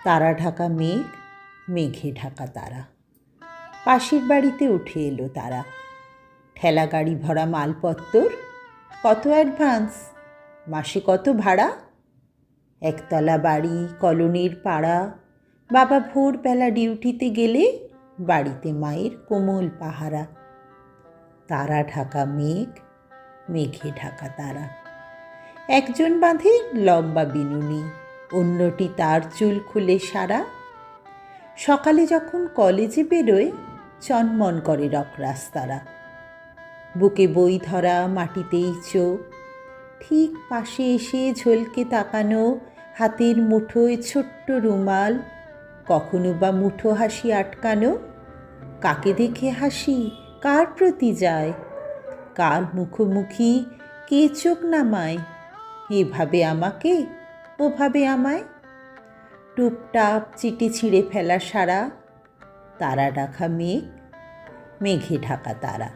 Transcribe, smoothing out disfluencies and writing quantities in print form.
তারা ঢাকা মেঘ, মেঘে ঢাকা তারা। পাশের বাড়িতে উঠে এলো তারা। ঠেলা গাড়ি ভরা মালপত্তর। কত অ্যাডভান্স? মাসে কত ভাড়া? একতলা বাড়ি, কলোনির পাড়া। বাবা ভোরবেলা ডিউটিতে গেলে বাড়িতে মায়ের কোমল পাহারা। তারা ঢাকা মেঘ, মেঘে ঢাকা তারা। একজন বাঁধে লম্বা বিনুনি, অন্যটি তার চুল খুলে সারা। সকালে যখন কলেজে বেরোয় চনমন করে রকরাস্তারা। বুকে বই ধরা, মাটিতেই চোখ। ঠিক পাশে এসে ঝলকে তাকানো, হাতের মুঠোয় ছোট্ট রুমাল। কখনো বা মুঠো হাসি আটকানো। কাকে দেখে হাসি, কার প্রতি যায়? কার মুখোমুখি, কে চোখ নামায়? এভাবে আমাকে, ওভাবে আমায়। টুপটাপ চিটে ছিঁড়ে ফেলা সারা। তারা ঢাকা মেঘ, মেঘে ঢাকা তারা।